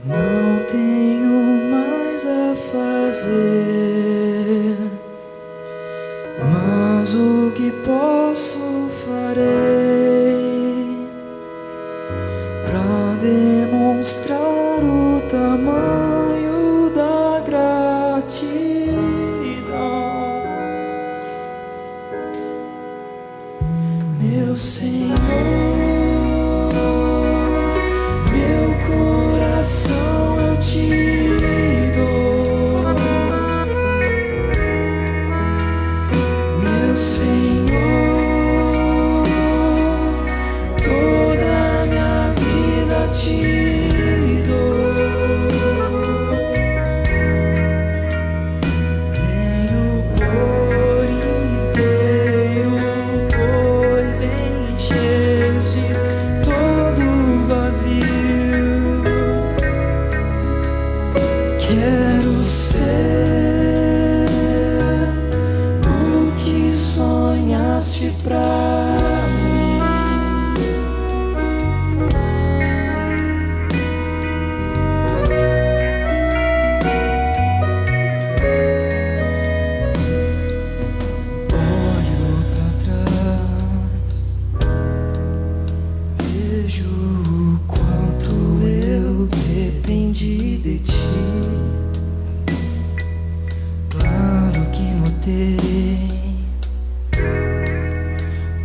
Não tenho mais a fazer, mas o que posso farei pra demonstrar o tamanho da gratidão, meu Senhor. Meu coração eu te dou, meu Senhor, toda a minha vida te dou. Venho por inteiro, pois encheste todo o vazio. Quero ser o que sonhaste pra mim. Olho pra trás, vejo o quanto eu dependi de ti.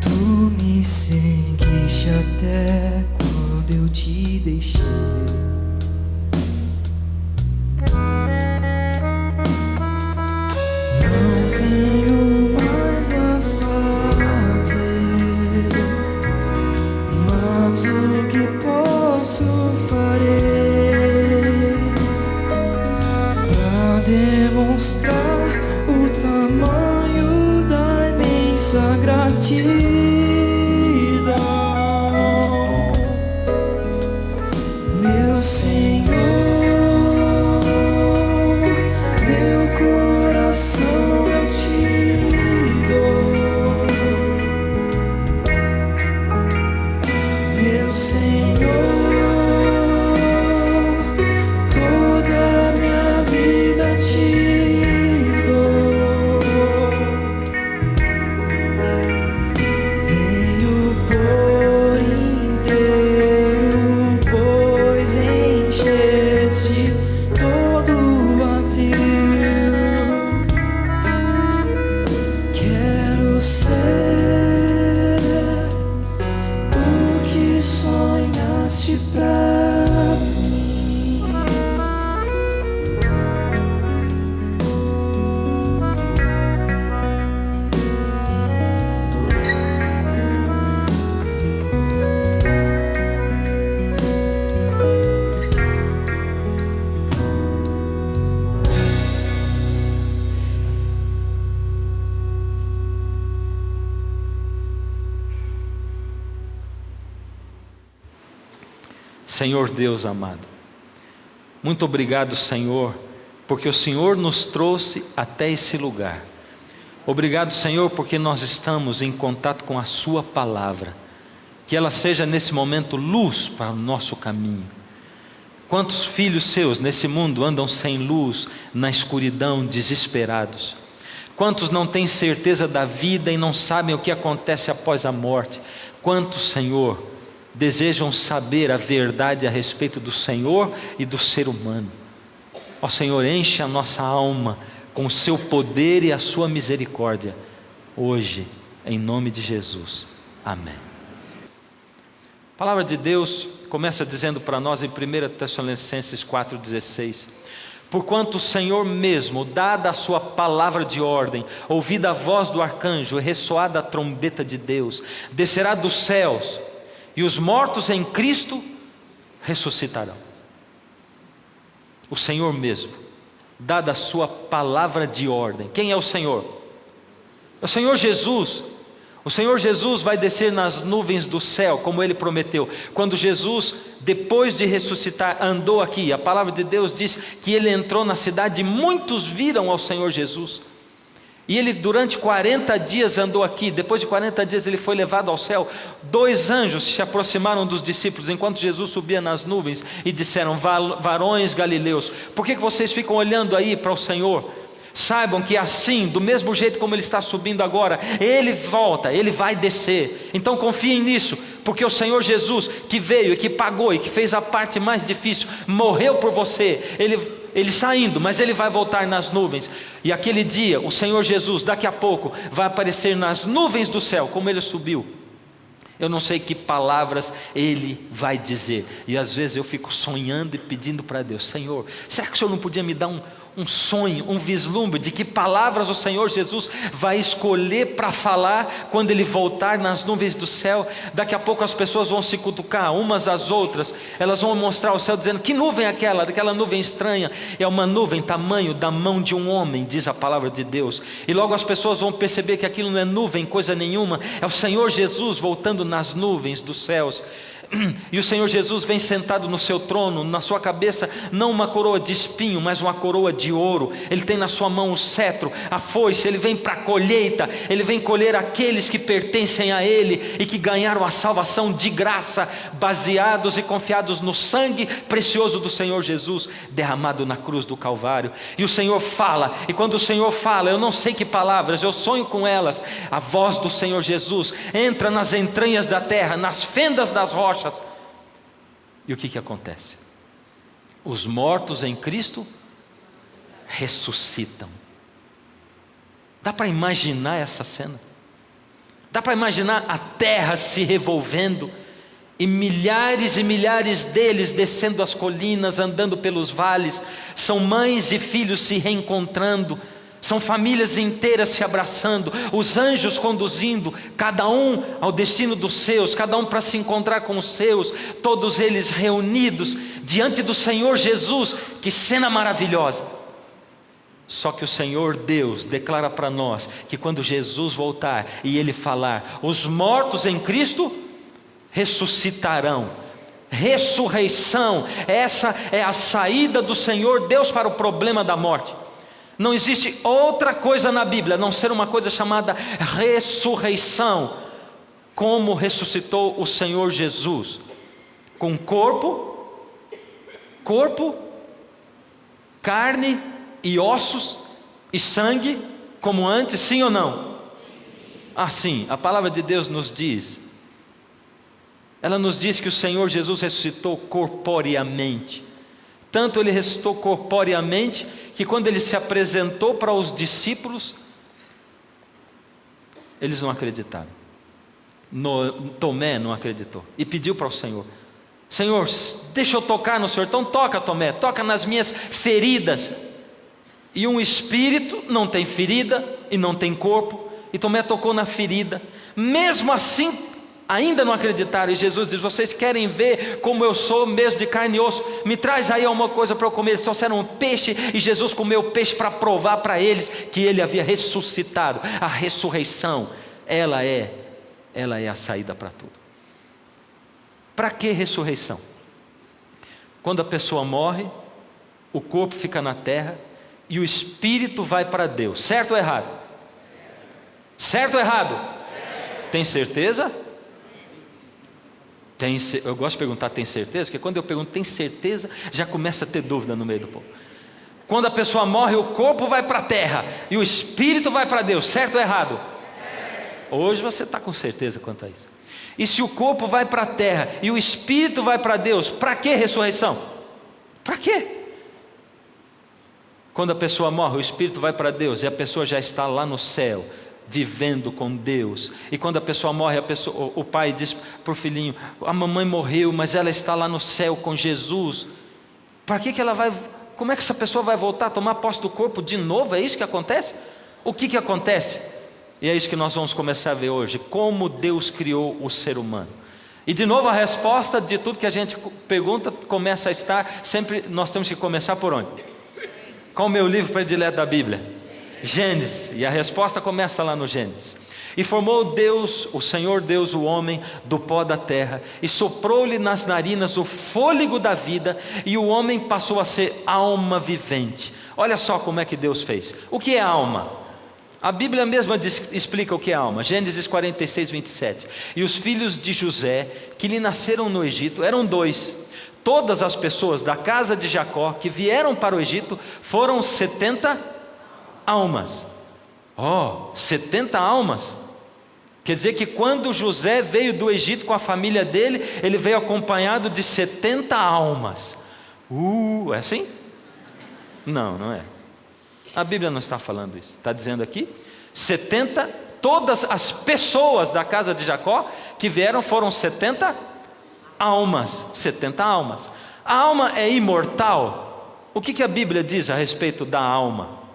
Tu me seguiste até quando eu te deixei. Não tenho mais a fazer, mas o que posso farei pra demonstrar o tamanho da imensa gratidão, meu Senhor. Meu coração eu te dou, meu Senhor, toda a minha vida te dou. Venho por inteiro, pois encheste todo o vazio. Quero ser o que sonhaste pra mim. Senhor Deus amado, muito obrigado, Senhor, porque o Senhor nos trouxe até esse lugar. Obrigado, Senhor, porque nós estamos em contato com a Sua palavra. Que ela seja nesse momento luz para o nosso caminho. Quantos filhos seus nesse mundo andam sem luz, na escuridão, desesperados? Quantos não têm certeza da vida e não sabem o que acontece após a morte? Quantos, Senhor, desejam saber a verdade a respeito do Senhor e do ser humano? Ó Senhor, enche a nossa alma com o seu poder e a sua misericórdia, hoje, em nome de Jesus, amém. A palavra de Deus começa dizendo para nós em 1 Tessalonicenses 4,16: porquanto o Senhor mesmo, dada a sua palavra de ordem, ouvida a voz do arcanjo e ressoada a trombeta de Deus, descerá dos céus, e os mortos em Cristo ressuscitarão. O Senhor mesmo, dada a sua palavra de ordem. Quem é o Senhor? É o Senhor Jesus. O Senhor Jesus vai descer nas nuvens do céu, como Ele prometeu. Quando Jesus, depois de ressuscitar, andou aqui, a palavra de Deus diz que Ele entrou na cidade e muitos viram ao Senhor Jesus. E ele durante 40 dias andou aqui. Depois de 40 dias ele foi levado ao céu. 2 anjos se aproximaram dos discípulos enquanto Jesus subia nas nuvens e disseram: varões galileus, por que vocês ficam olhando aí para o Senhor? Saibam que assim, do mesmo jeito como Ele está subindo agora, Ele volta, Ele vai descer. Então confiem nisso, porque o Senhor Jesus, que veio e que pagou e que fez a parte mais difícil, morreu por você. Ele está indo, mas Ele vai voltar nas nuvens. E aquele dia, o Senhor Jesus, daqui a pouco, vai aparecer nas nuvens do céu, como Ele subiu. Eu não sei que palavras Ele vai dizer. E às vezes eu fico sonhando e pedindo para Deus: Senhor, será que o Senhor não podia me dar um sonho, um vislumbre de que palavras o Senhor Jesus vai escolher para falar quando Ele voltar nas nuvens do céu? Daqui a pouco as pessoas vão se cutucar umas às outras, elas vão mostrar o céu dizendo: que nuvem é aquela? Daquela nuvem estranha. É uma nuvem tamanho da mão de um homem, diz a palavra de Deus. E logo as pessoas vão perceber que aquilo não é nuvem, coisa nenhuma, é o Senhor Jesus voltando nas nuvens dos céus. E o Senhor Jesus vem sentado no seu trono, na sua cabeça não uma coroa de espinho, mas uma coroa de ouro. Ele tem na sua mão o cetro, a foice. Ele vem para a colheita, Ele vem colher aqueles que pertencem a Ele e que ganharam a salvação de graça, baseados e confiados no sangue precioso do Senhor Jesus, derramado na cruz do Calvário. E o Senhor fala, e quando o Senhor fala, eu não sei que palavras, eu sonho com elas. A voz do Senhor Jesus entra nas entranhas da terra, nas fendas das rochas. E o que acontece? Os mortos em Cristo ressuscitam. Dá para imaginar essa cena? Dá para imaginar a terra se revolvendo e milhares deles descendo as colinas, andando pelos vales. São mães e filhos se reencontrando, são famílias inteiras se abraçando, os anjos conduzindo, cada um ao destino dos seus, cada um para se encontrar com os seus, todos eles reunidos diante do Senhor Jesus. Que cena maravilhosa! Só que o Senhor Deus declara para nós que quando Jesus voltar e Ele falar, os mortos em Cristo ressuscitarão. Ressurreição, essa é a saída do Senhor Deus para o problema da morte. Não existe outra coisa na Bíblia a não ser uma coisa chamada ressurreição, como ressuscitou o Senhor Jesus, com corpo, carne e ossos e sangue, como antes, sim ou não? Assim, a palavra de Deus nos diz, ela nos diz que o Senhor Jesus ressuscitou corporeamente. Tanto Ele ressuscitou corporeamente, que quando Ele se apresentou para os discípulos, eles não acreditaram. Tomé não acreditou e pediu para o Senhor: Senhor, deixa eu tocar no Senhor. Então toca, Tomé, toca nas minhas feridas. E um espírito não tem ferida e não tem corpo, e Tomé tocou na ferida. Mesmo assim ainda não acreditaram. E Jesus diz: vocês querem ver como eu sou mesmo de carne e osso? Me traz aí alguma coisa para eu comer. Eles trouxeram um peixe e Jesus comeu o peixe para provar para eles que Ele havia ressuscitado. A ressurreição, ela é a saída para tudo. Para que ressurreição? Quando a pessoa morre, o corpo fica na terra e o espírito vai para Deus. Certo ou errado? Certo ou errado? Tem certeza? Eu gosto de perguntar: tem certeza? Porque quando eu pergunto tem certeza, já começa a ter dúvida no meio do povo. Quando a pessoa morre, o corpo vai para a terra e o espírito vai para Deus. Certo ou errado? Hoje você está com certeza quanto a isso. E se o corpo vai para a terra e o espírito vai para Deus, para que ressurreição? Para quê? Quando a pessoa morre, o espírito vai para Deus e a pessoa já está lá no céu, vivendo com Deus. E quando a pessoa morre, o pai diz para o filhinho: a mamãe morreu, mas ela está lá no céu com Jesus. Para que ela vai? Como é que essa pessoa vai voltar a tomar posse do corpo de novo? É isso que acontece? O que acontece? E é isso que nós vamos começar a ver hoje: como Deus criou o ser humano. E de novo a resposta de tudo que a gente pergunta começa a estar sempre, nós temos que começar por onde? Qual o meu livro predileto da Bíblia? Gênesis. E a resposta começa lá no Gênesis. E formou Deus, o Senhor Deus, o homem do pó da terra, e soprou-lhe nas narinas o fôlego da vida, e o homem passou a ser alma vivente. Olha só como é que Deus fez. O que é alma? A Bíblia mesma explica o que é alma. Gênesis 46, 27. E os filhos de José, que lhe nasceram no Egito, eram 2. Todas as pessoas da casa de Jacó que vieram para o Egito foram 70 almas. 70 almas. Quer dizer que quando José veio do Egito com a família dele, ele veio acompanhado de 70 almas. É assim? Não, não é. A Bíblia não está falando isso. Está dizendo aqui, 70, todas as pessoas da casa de Jacó que vieram foram 70 almas. 70 almas. A alma é imortal. O que a Bíblia diz a respeito da alma?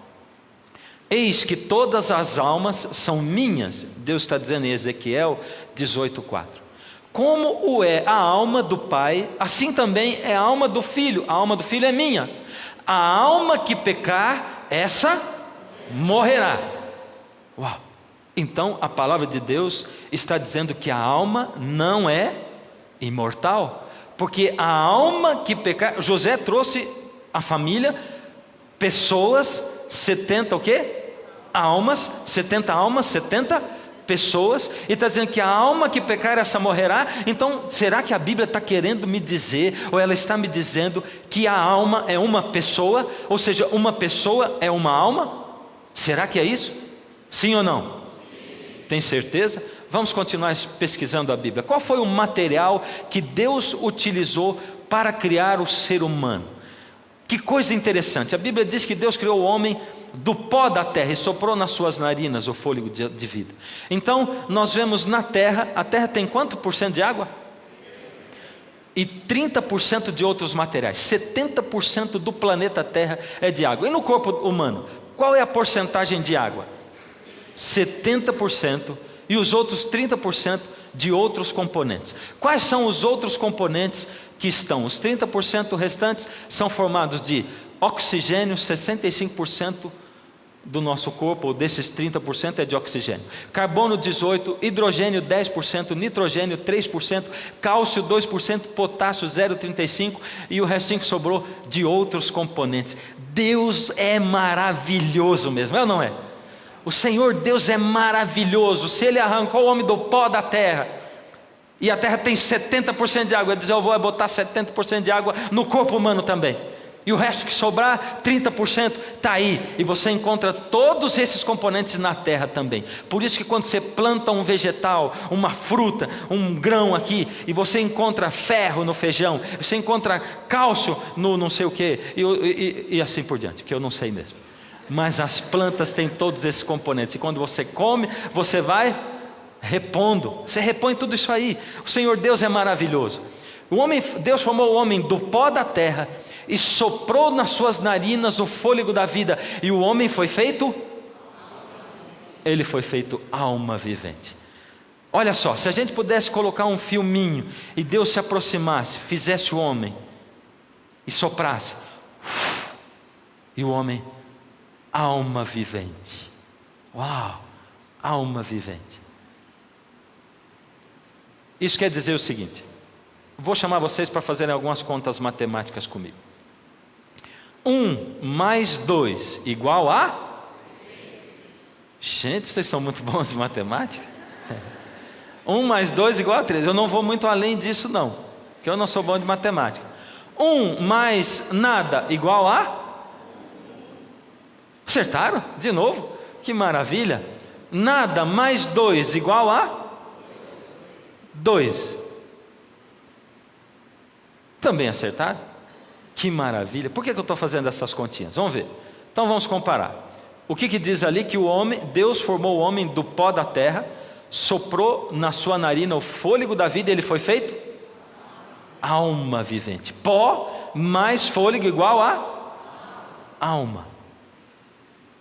Eis que todas as almas são minhas. Deus está dizendo em Ezequiel 18:4. Como o é a alma do Pai, assim também é a alma do Filho. A alma do Filho é minha. A alma que pecar, essa morrerá. Uau! Então a palavra de Deus está dizendo que a alma não é imortal, porque a alma que pecar, José trouxe a família, pessoas, 70 o quê? Almas, 70 almas, 70 pessoas, e está dizendo que a alma que pecar, essa morrerá. Então, será que a Bíblia está querendo me dizer, ou ela está me dizendo que a alma é uma pessoa, ou seja, uma pessoa é uma alma? Será que é isso? Sim ou não? Sim. Tem certeza? Vamos continuar pesquisando a Bíblia. Qual foi o material que Deus utilizou para criar o ser humano? Que coisa interessante, a Bíblia diz que Deus criou o homem do pó da terra e soprou nas suas narinas o fôlego de vida. Então nós vemos na terra, a terra tem quanto por cento de água? E 30% de outros materiais. 70% do planeta Terra é de água. E no corpo humano, qual é a porcentagem de água? 70%, e os outros 30% de outros componentes. Quais são os outros componentes que estão? Os 30% restantes são formados de oxigênio. 65% do nosso corpo, ou desses 30%, é de oxigênio. Carbono 18%, hidrogênio 10%, nitrogênio 3%, cálcio 2%, potássio 0,35%, e o restinho que sobrou de outros componentes. Deus é maravilhoso mesmo, é ou não é? O Senhor Deus é maravilhoso. Se Ele arrancou o homem do pó da terra, e a terra tem 70% de água, Ele diz: eu vou botar 70% de água no corpo humano também, e o resto que sobrar, 30%, está aí. E você encontra todos esses componentes na terra também. Por isso que quando você planta um vegetal, uma fruta, um grão aqui, e você encontra ferro no feijão, você encontra cálcio no não sei o que, e assim por diante, que eu não sei mesmo. Mas as plantas têm todos esses componentes, e quando você come, você vai repondo, você repõe tudo isso aí. O Senhor Deus é maravilhoso. Deus formou o homem do pó da terra e soprou nas suas narinas o fôlego da vida, e o homem foi feito, ele foi feito alma vivente. Olha só, se a gente pudesse colocar um filminho e Deus se aproximasse, fizesse o homem e soprasse, e o homem, alma vivente. Uau, alma vivente. Isso quer dizer o seguinte, vou chamar vocês para fazerem algumas contas matemáticas comigo. 1 mais 2 igual a? Gente, vocês são muito bons em matemática. 1 mais 2 igual a 3. Eu não vou muito além disso não, porque eu não sou bom de matemática. 1 mais nada igual a? Acertaram? De novo? Que maravilha. Nada mais 2 igual a? 2. Também acertaram? Que maravilha. Por que eu estou fazendo essas continhas? Vamos ver. Então vamos comparar. O que diz ali? Que o homem, Deus formou o homem do pó da terra, soprou na sua narina o fôlego da vida, e ele foi feito alma vivente. Pó mais fôlego igual a alma.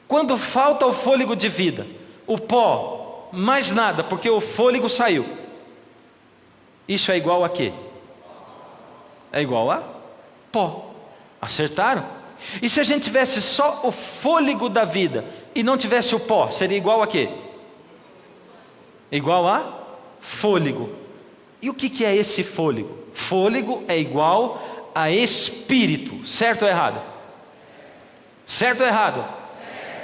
Quando falta o fôlego de vida, o pó mais nada, porque o fôlego saiu, isso é igual a quê? É igual a pó. Acertaram? E se a gente tivesse só o fôlego da vida e não tivesse o pó, seria igual a quê? Igual a fôlego. E o que é esse fôlego? Fôlego é igual a espírito. Certo ou errado? Certo ou errado?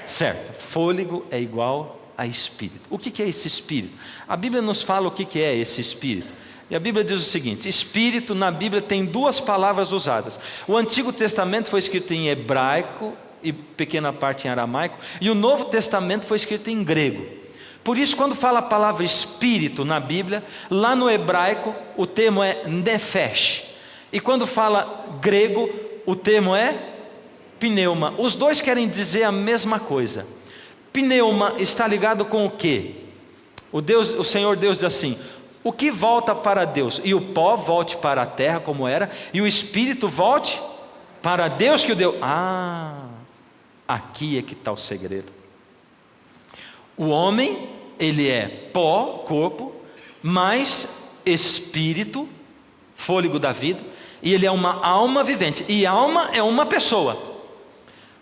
Certo, fôlego é igual a espírito. O que é esse espírito? A Bíblia nos fala o que é esse espírito. E a Bíblia diz o seguinte: espírito na Bíblia tem duas palavras usadas. O Antigo Testamento foi escrito em hebraico e pequena parte em aramaico, e o Novo Testamento foi escrito em grego. Por isso, quando fala a palavra espírito na Bíblia, lá no hebraico o termo é nefesh, e quando fala grego o termo é pneuma. Os dois querem dizer a mesma coisa. Pneuma está ligado com o quê? O Senhor Deus diz assim: o que volta para Deus, e o pó volte para a terra como era, e o espírito volte para Deus que o deu. Aqui é que está o segredo. O homem, ele é pó, corpo, mais espírito, fôlego da vida, e ele é uma alma vivente, e alma é uma pessoa.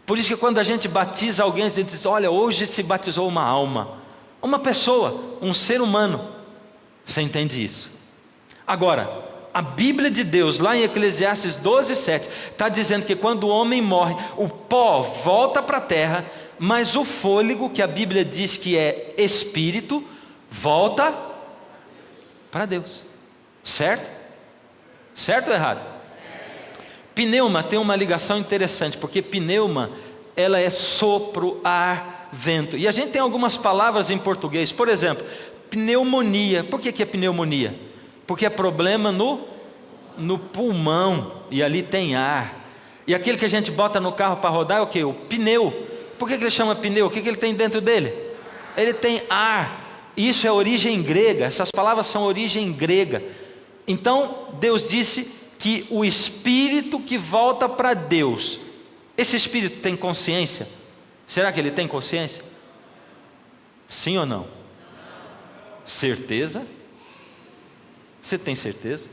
Por isso que quando a gente batiza alguém, a gente diz: olha, hoje se batizou uma alma, uma pessoa, um ser humano. Você entende isso? Agora, a Bíblia de Deus, lá em Eclesiastes 12:7, está dizendo que quando o homem morre, o pó volta para a terra, mas o fôlego, que a Bíblia diz que é espírito, volta para Deus. Certo? Certo ou errado? Pneuma tem uma ligação interessante, porque pneuma, ela é sopro, ar, vento. E a gente tem algumas palavras em português. Por exemplo, pneumonia. Por que é pneumonia? Porque é problema no pulmão, e ali tem ar. E aquele que a gente bota no carro para rodar é o que? O pneu. Por que ele chama pneu? O que ele tem dentro dele? Ele tem ar. Isso é origem grega. Essas palavras são origem grega. Então Deus disse que o espírito que volta para Deus, esse espírito tem consciência? Será que ele tem consciência? Sim ou não? Certeza? Você tem certeza?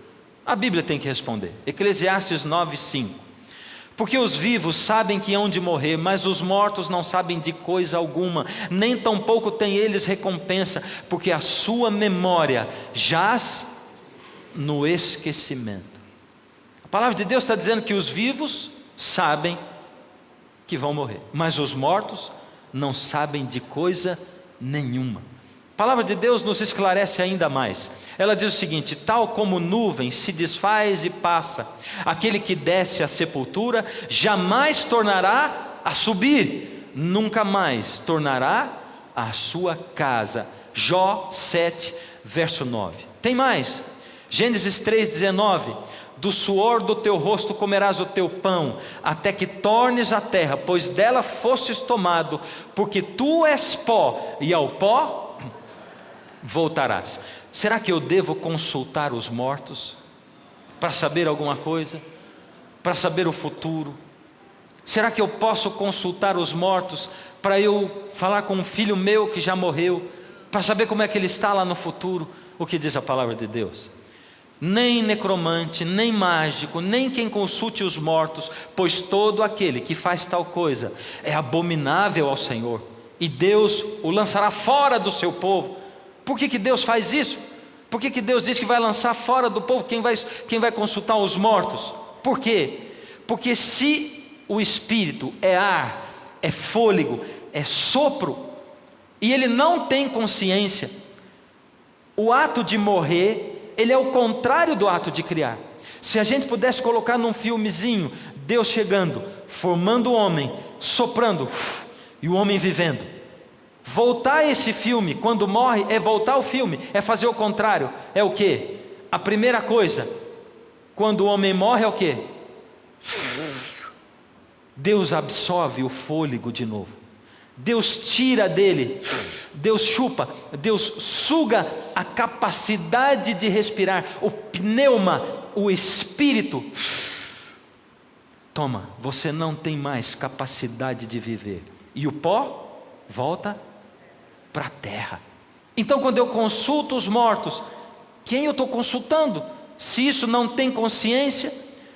A Bíblia tem que responder. Eclesiastes 9:5. Porque os vivos sabem que hão de morrer, mas os mortos não sabem de coisa alguma, nem tampouco têm eles recompensa, porque a sua memória jaz no esquecimento. A palavra de Deus está dizendo que os vivos sabem que vão morrer, mas os mortos não sabem de coisa nenhuma. A palavra de Deus nos esclarece ainda mais. Ela diz o seguinte: tal como nuvem se desfaz e passa, aquele que desce à sepultura jamais tornará a subir, nunca mais tornará a sua casa. Jó 7, verso 9. Tem mais. Gênesis 3:19. Do suor do teu rosto comerás o teu pão, até que tornes a terra, pois dela fostes tomado, porque tu és pó, e ao pó voltarás. Será que eu devo consultar os mortos para saber alguma coisa? Para saber o futuro? Será que eu posso consultar os mortos para eu falar com um filho meu que já morreu, para saber como é que ele está lá no futuro? O que diz a palavra de Deus? Nem necromante, nem mágico, nem quem consulte os mortos, pois todo aquele que faz tal coisa é abominável ao Senhor, e Deus o lançará fora do seu povo. Por que Deus faz isso? Por que Deus diz que vai lançar fora do povo quem vai consultar os mortos? Por quê? Porque se o espírito é ar, é fôlego, é sopro, e ele não tem consciência, o ato de morrer, ele é o contrário do ato de criar. Se a gente pudesse colocar num filmezinho, Deus chegando, formando o homem, soprando, e o homem vivendo. Voltar esse filme, quando morre, é voltar o filme, é fazer o contrário. É o que? A primeira coisa, quando o homem morre, é o que? Deus absorve o fôlego de novo. Deus tira dele, Deus chupa, Deus suga a capacidade de respirar, o pneuma, o espírito. Toma, você não tem mais capacidade de viver. E o pó volta para a terra. Então quando eu consulto os mortos, quem eu estou consultando? Se isso não tem consciência,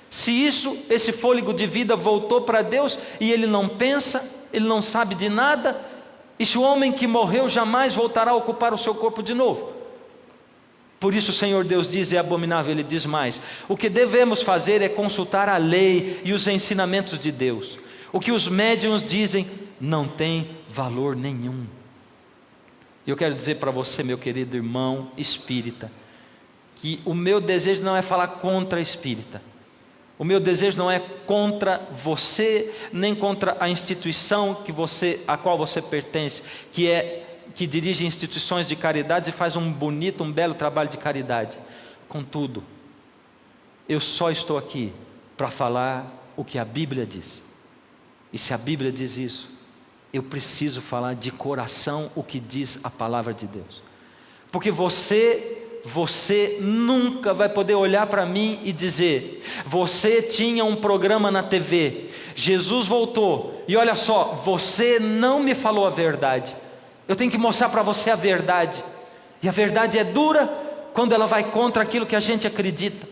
se esse fôlego de vida voltou para Deus e ele não pensa, ele não sabe de nada, e se o homem que morreu jamais voltará a ocupar o seu corpo de novo? Por isso o Senhor Deus diz, é abominável. Ele diz mais: o que devemos fazer é consultar a lei e os ensinamentos de Deus. O que os médiuns dizem não tem valor nenhum. E eu quero dizer para você, meu querido irmão espírita, que o meu desejo não é falar contra a espírita. O meu desejo não é contra você, nem contra a instituição a qual você pertence, que dirige instituições de caridade e faz um belo trabalho de caridade. Contudo, eu só estou aqui para falar o que a Bíblia diz. E se a Bíblia diz isso, eu preciso falar de coração o que diz a palavra de Deus. Porque você nunca vai poder olhar para mim e dizer: você tinha um programa na TV, Jesus voltou, e olha só, você não me falou a verdade. Eu tenho que mostrar para você a verdade. E a verdade é dura quando ela vai contra aquilo que a gente acredita.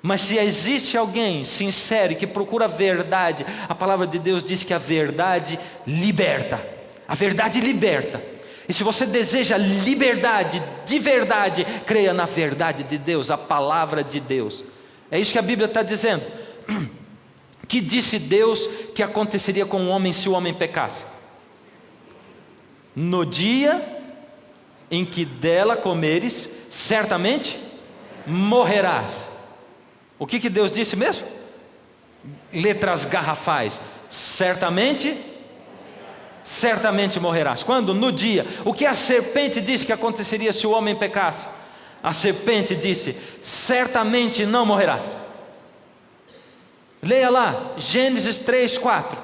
Mas se existe alguém sincero e que procura a verdade, a palavra de Deus diz que a verdade liberta. A verdade liberta. E se você deseja liberdade de verdade, creia na verdade de Deus, a palavra de Deus. É isso que a Bíblia está dizendo. Que disse Deus que aconteceria com o homem se o homem pecasse? No dia em que dela comeres, certamente morrerás. O que Deus disse mesmo? Letras garrafais. Certamente morrerás. Quando? No dia. O que a serpente disse que aconteceria se o homem pecasse? A serpente disse: certamente não morrerás. Leia lá, Gênesis 3:4.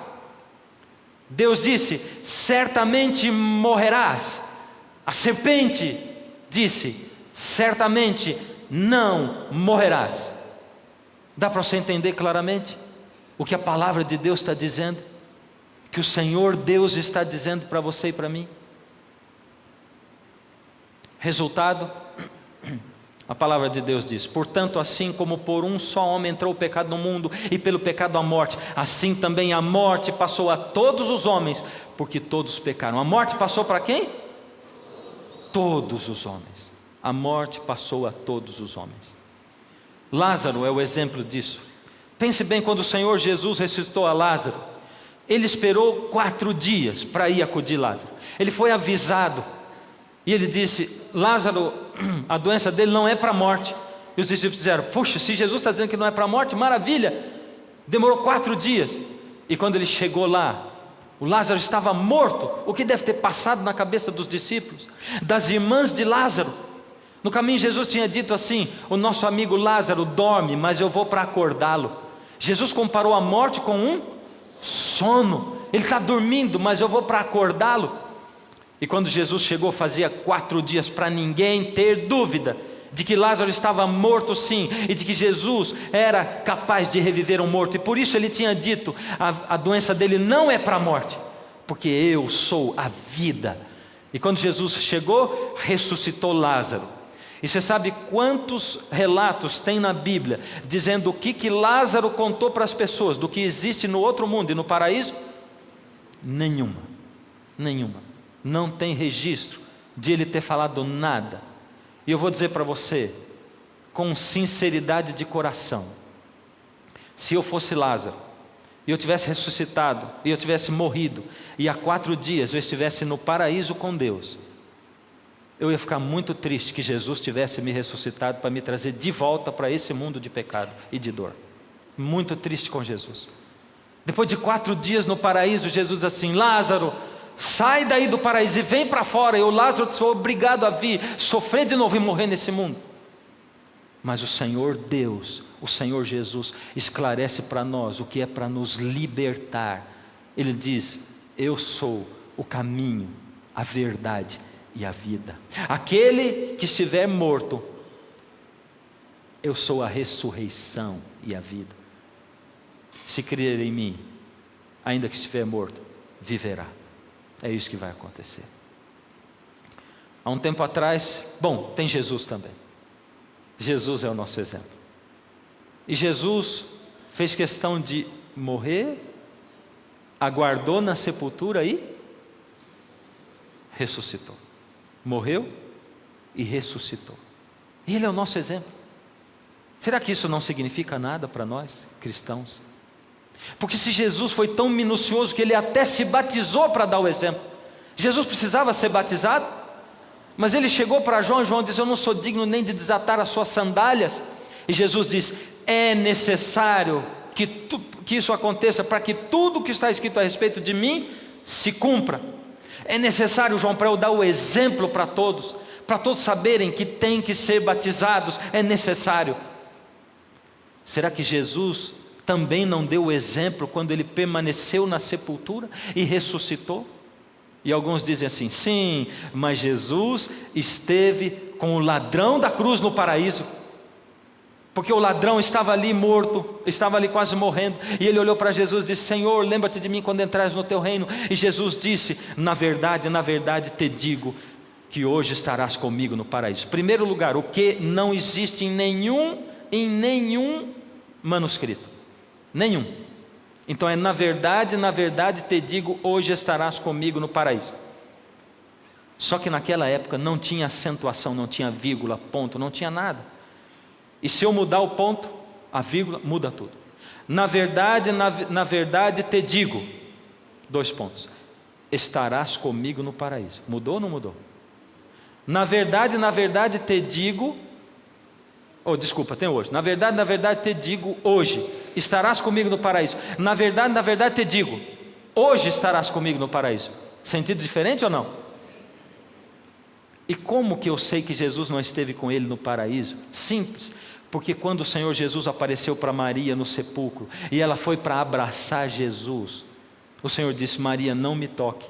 Deus disse: certamente morrerás. A serpente disse: certamente não morrerás. Dá para você entender claramente o que a palavra de Deus está dizendo? Que o Senhor Deus está dizendo para você e para mim? Resultado, a palavra de Deus diz: portanto, assim como por um só homem entrou o pecado no mundo, e pelo pecado a morte, assim também a morte passou a todos os homens, porque todos pecaram. A morte passou para quem? Todos os homens. A morte passou a todos os homens. Lázaro é o exemplo disso. Pense bem, quando o Senhor Jesus ressuscitou a Lázaro, Ele esperou 4 dias para ir acudir Lázaro. Ele foi avisado, e ele disse: Lázaro, a doença dele não é para a morte. E os discípulos disseram: puxa, se Jesus está dizendo que não é para a morte, maravilha. Demorou 4 dias, e quando ele chegou lá, o Lázaro estava morto. O que deve ter passado na cabeça dos discípulos, das irmãs de Lázaro? No caminho Jesus tinha dito assim: o nosso amigo Lázaro dorme, mas eu vou para acordá-lo. Jesus comparou a morte com um sono. Ele está dormindo, mas eu vou para acordá-lo. E quando Jesus chegou, fazia 4 dias, para ninguém ter dúvida de que Lázaro estava morto sim, e de que Jesus era capaz de reviver um morto. E por isso ele tinha dito: a doença dele não é para a morte, porque eu sou a vida. E quando Jesus chegou, ressuscitou Lázaro. E você sabe quantos relatos tem na Bíblia dizendo o que Lázaro contou para as pessoas do que existe no outro mundo e no paraíso? Nenhuma. Não tem registro de ele ter falado nada. E eu vou dizer para você, com sinceridade de coração, se eu fosse Lázaro, e eu tivesse ressuscitado, e eu tivesse morrido, e há 4 dias eu estivesse no paraíso com Deus, eu ia ficar muito triste que Jesus tivesse me ressuscitado para me trazer de volta para esse mundo de pecado e de dor. Muito triste com Jesus. Depois de 4 dias no paraíso, Jesus diz assim: Lázaro, sai daí do paraíso e vem para fora. Eu, Lázaro, sou obrigado a vir, sofrer de novo e morrer nesse mundo. Mas o Senhor Deus, o Senhor Jesus, esclarece para nós o que é para nos libertar. Ele diz: eu sou o caminho, a verdade e a vida. Aquele que estiver morto, eu sou a ressurreição e a vida. Se crer em mim, ainda que estiver morto, viverá. É isso que vai acontecer. Há um tempo atrás, tem Jesus também. Jesus é o nosso exemplo. E Jesus fez questão de morrer, aguardou na sepultura e ressuscitou. Morreu e ressuscitou. E Ele é o nosso exemplo. Será que isso não significa nada para nós, cristãos? Porque se Jesus foi tão minucioso que ele até se batizou para dar o exemplo. Jesus precisava ser batizado, mas ele chegou para João, e João disse: eu não sou digno nem de desatar as suas sandálias. E Jesus diz: é necessário que isso aconteça para que tudo que está escrito a respeito de mim se cumpra. É necessário, João, para eu dar o exemplo para todos saberem que têm que ser batizados, é necessário. Será que Jesus também não deu o exemplo quando ele permaneceu na sepultura e ressuscitou? E alguns dizem assim: sim, mas Jesus esteve com o ladrão da cruz no paraíso, porque o ladrão estava ali morto, estava ali quase morrendo, e ele olhou para Jesus e disse: Senhor, lembra-te de mim quando entrares no teu reino. E Jesus disse: na verdade te digo que hoje estarás comigo no paraíso. Primeiro lugar, o que não existe em nenhum manuscrito, nenhum. Então é na verdade te digo, hoje estarás comigo no paraíso. Só que naquela época não tinha acentuação, não tinha vírgula, ponto, não tinha nada. E se eu mudar o ponto, a vírgula, muda tudo. Na verdade te digo, 2 pontos, estarás comigo no paraíso. Mudou ou não mudou? Na verdade te digo, tem hoje. Na verdade te digo hoje, estarás comigo no paraíso. Na verdade te digo, hoje estarás comigo no paraíso. Sentido diferente ou não? E como que eu sei que Jesus não esteve com ele no paraíso? Simples, porque quando o Senhor Jesus apareceu para Maria no sepulcro, e ela foi para abraçar Jesus, o Senhor disse: Maria, não me toque,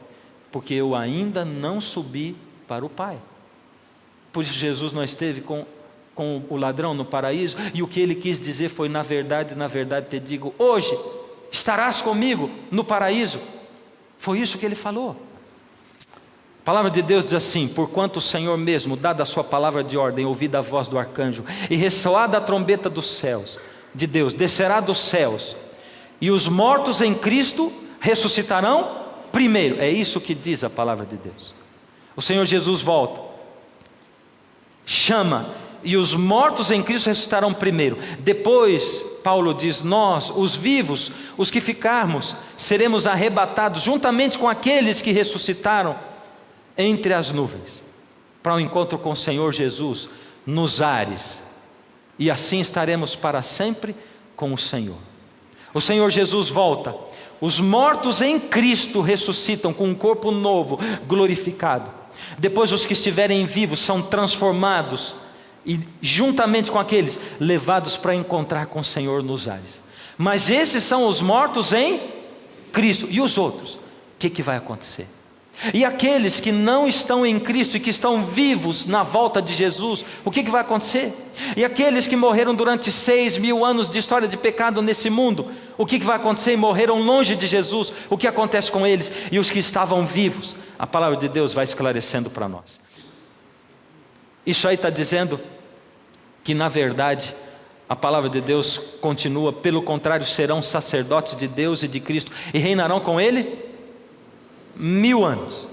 porque eu ainda não subi para o Pai. Por isso Jesus não esteve com o ladrão no paraíso, e o que ele quis dizer foi: na verdade te digo, hoje estarás comigo no paraíso. Foi isso que ele falou. A palavra de Deus diz assim: porquanto o Senhor mesmo, dada a sua palavra de ordem, ouvida a voz do arcanjo, e ressoada a trombeta dos céus, de Deus, descerá dos céus, e os mortos em Cristo ressuscitarão primeiro. É isso que diz a palavra de Deus. O Senhor Jesus volta, chama, e os mortos em Cristo ressuscitarão primeiro. Depois, Paulo diz: nós, os vivos, os que ficarmos, seremos arrebatados juntamente com aqueles que ressuscitaram entre as nuvens, para o encontro com o Senhor Jesus nos ares, e assim estaremos para sempre com o Senhor. O Senhor Jesus volta, os mortos em Cristo ressuscitam com um corpo novo, glorificado. Depois os que estiverem vivos são transformados, e juntamente com aqueles, levados para encontrar com o Senhor nos ares. Mas esses são os mortos em Cristo. E os outros? O que vai acontecer? E aqueles que não estão em Cristo e que estão vivos na volta de Jesus, o que vai acontecer? E aqueles que morreram durante 6.000 anos de história de pecado nesse mundo, o que vai acontecer? E morreram longe de Jesus, o que acontece com eles? E os que estavam vivos? A palavra de Deus vai esclarecendo para nós. Isso aí está dizendo que, na verdade, a palavra de Deus continua: pelo contrário, serão sacerdotes de Deus e de Cristo, e reinarão com Ele 1000 anos.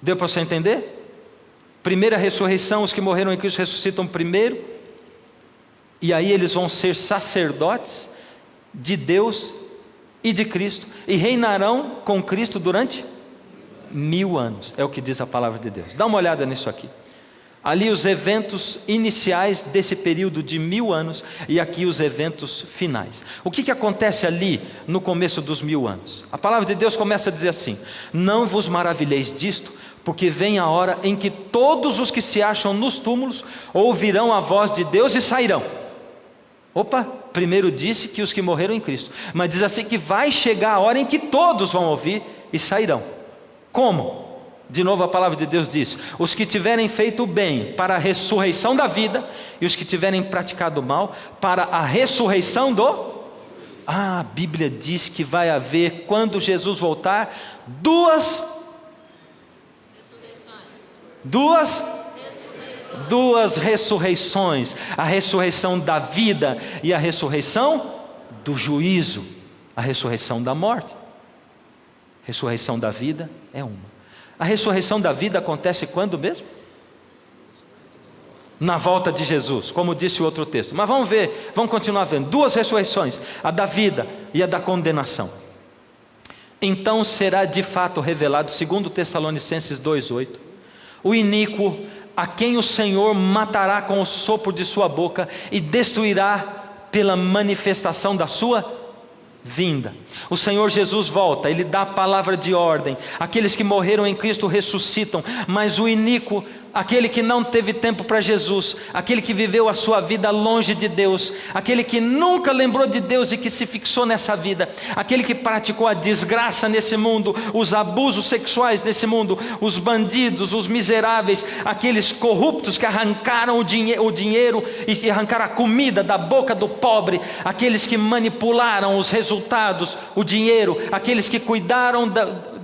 Deu para você entender? Primeira ressurreição, os que morreram em Cristo ressuscitam primeiro, e aí eles vão ser sacerdotes de Deus e de Cristo, e reinarão com Cristo durante 1000 anos. É o que diz a palavra de Deus. Dá uma olhada nisso aqui. Ali os eventos iniciais desse período de 1000 anos, e aqui os eventos finais. O que acontece ali no começo dos 1000 anos? A palavra de Deus começa a dizer assim: não vos maravilheis disto, porque vem a hora em que todos os que se acham nos túmulos ouvirão a voz de Deus e sairão. Opa, primeiro disse que os que morreram em Cristo, mas diz assim que vai chegar a hora em que todos vão ouvir e sairão. Como? De novo a palavra de Deus diz: os que tiverem feito o bem para a ressurreição da vida, e os que tiverem praticado o mal para a ressurreição do... a Bíblia diz que vai haver, quando Jesus voltar, duas ressurreições: a ressurreição da vida e a ressurreição do juízo, a ressurreição da morte. Ressurreição da vida é uma. A ressurreição da vida acontece quando mesmo? na volta de Jesus, como disse o outro texto. Mas vamos ver, vamos continuar vendo. 2 ressurreições, a da vida e a da condenação. Então será de fato revelado, segundo Tessalonicenses 2:8, o iníquo, a quem o Senhor matará com o sopro de sua boca e destruirá pela manifestação da sua vinda. O Senhor Jesus volta, Ele dá a palavra de ordem. Aqueles que morreram em Cristo ressuscitam, mas o iníquo, aquele que não teve tempo para Jesus, aquele que viveu a sua vida longe de Deus, aquele que nunca lembrou de Deus e que se fixou nessa vida, aquele que praticou a desgraça nesse mundo, os abusos sexuais nesse mundo, os bandidos, os miseráveis, aqueles corruptos que arrancaram o dinheiro e arrancaram a comida da boca do pobre, aqueles que manipularam os resultados, o dinheiro, aqueles que cuidaram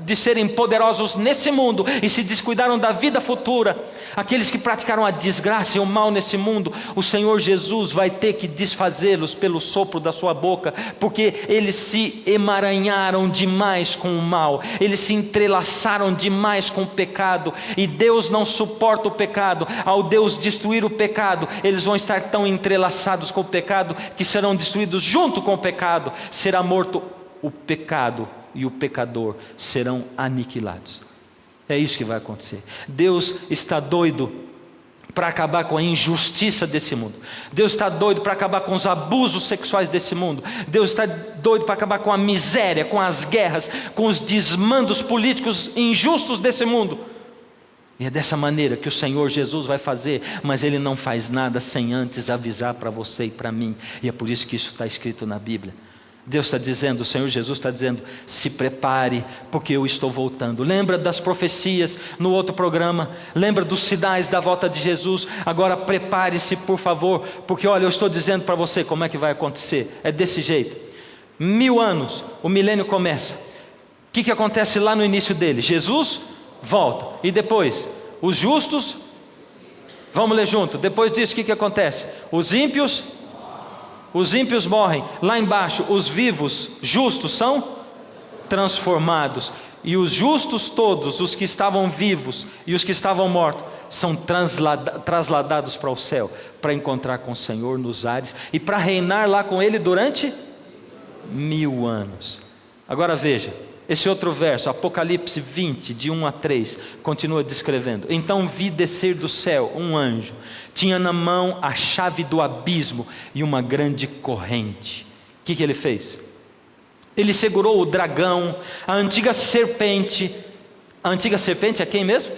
de serem poderosos nesse mundo e se descuidaram da vida futura, aqueles que praticaram a desgraça e o mal nesse mundo, o Senhor Jesus vai ter que desfazê-los pelo sopro da sua boca, porque eles se emaranharam demais com o mal, eles se entrelaçaram demais com o pecado, e Deus não suporta o pecado. Ao Deus destruir o pecado, eles vão estar tão entrelaçados com o pecado que serão destruídos junto com o pecado. Será morto o pecado e o pecador serão aniquilados. É isso que vai acontecer. Deus está doido para acabar com a injustiça desse mundo. Deus está doido para acabar com os abusos sexuais desse mundo. Deus está doido para acabar com a miséria, com as guerras, com os desmandos políticos injustos desse mundo. E é dessa maneira que o Senhor Jesus vai fazer, mas Ele não faz nada sem antes avisar para você e para mim. E é por isso que isso está escrito na Bíblia. Deus está dizendo, o Senhor Jesus está dizendo: se prepare, porque eu estou voltando. Lembra das profecias no outro programa? Lembra dos sinais da volta de Jesus? Agora prepare-se, por favor, porque olha, eu estou dizendo para você como é que vai acontecer. É desse jeito. 1000 anos, o milênio começa. O que acontece lá no início dele? Jesus volta. E depois, os justos, vamos ler junto. Depois disso, o que acontece? Os ímpios morrem. Lá embaixo, os vivos, justos, são transformados. E os justos todos, os que estavam vivos e os que estavam mortos, são trasladados para o céu, para encontrar com o Senhor nos ares e para reinar lá com Ele durante 1000 anos. Agora veja, esse outro verso, Apocalipse 20, de 1 a 3, continua descrevendo: então vi descer do céu um anjo, tinha na mão a chave do abismo e uma grande corrente. O que ele fez? Ele segurou o dragão, a antiga serpente. A antiga serpente é quem mesmo?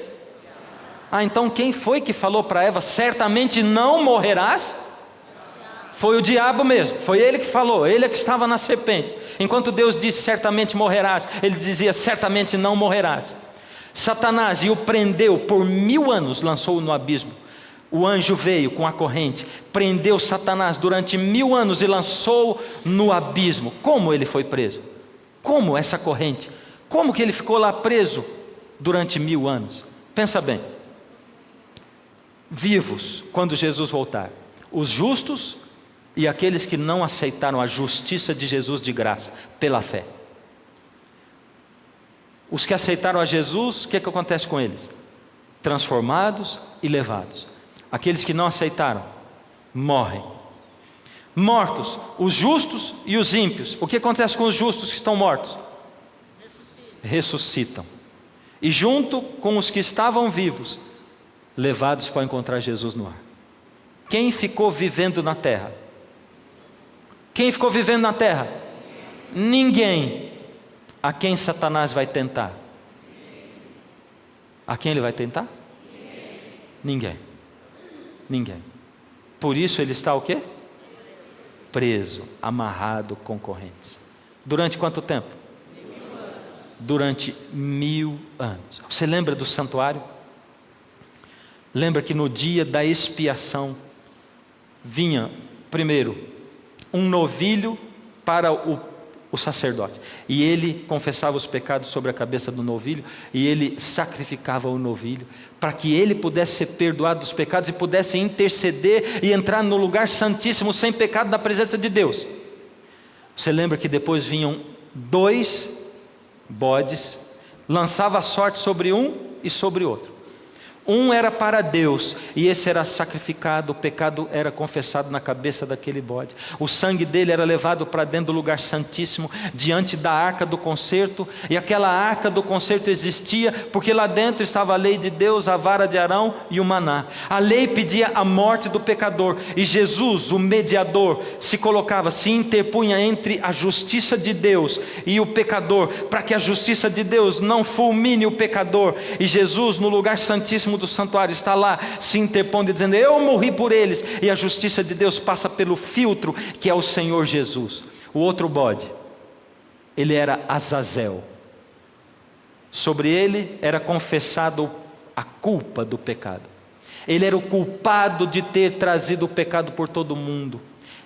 Então quem foi que falou para Eva: certamente não morrerás? Foi o diabo mesmo, foi ele que falou, ele é que estava na serpente. Enquanto Deus disse certamente morrerás, ele dizia certamente não morrerás. Satanás, e o prendeu por 1000 anos, lançou-o no abismo. O anjo veio com a corrente, prendeu Satanás durante 1000 anos e lançou-o no abismo. Como ele foi preso? Como essa corrente? Como que ele ficou lá preso durante 1000 anos? Pensa bem. Vivos, quando Jesus voltar, os justos e aqueles que não aceitaram a justiça de Jesus de graça, pela fé. Os que aceitaram a Jesus, o que acontece com eles? Transformados e levados. Aqueles que não aceitaram, morrem. Mortos, os justos e os ímpios. O que acontece com os justos que estão mortos? Ressuscitam. E junto com os que estavam vivos, levados para encontrar Jesus no ar. Quem ficou vivendo na terra? Quem ficou vivendo na terra? Ninguém. A quem Satanás vai tentar? A quem ele vai tentar? Ninguém. Ninguém. Por isso ele está o quê? Preso, amarrado com correntes. Durante quanto tempo? Durante 1000 anos. Você lembra do santuário? Lembra que no dia da expiação vinha primeiro um novilho para o sacerdote, e ele confessava os pecados sobre a cabeça do novilho, e ele sacrificava o novilho, para que ele pudesse ser perdoado dos pecados e pudesse interceder e entrar no lugar santíssimo sem pecado na presença de Deus. Você lembra que depois vinham 2 bodes, lançava a sorte sobre um e sobre outro. Um era para Deus, e esse era sacrificado, o pecado era confessado na cabeça daquele bode. O sangue dele era levado para dentro do lugar santíssimo, diante da arca do concerto, e aquela arca do concerto existia, porque lá dentro estava a lei de Deus, a vara de Arão e o maná. A lei pedia a morte do pecador, e Jesus, o mediador, se colocava, se interpunha entre a justiça de Deus e o pecador, para que a justiça de Deus não fulmine o pecador. E Jesus, no lugar santíssimo do santuário, está lá se interpondo, dizendo: eu morri por eles, e a justiça de Deus passa pelo filtro que é o Senhor Jesus. O outro bode, ele era Azazel, sobre ele era confessado a culpa do pecado, ele era o culpado de ter trazido o pecado por todo mundo,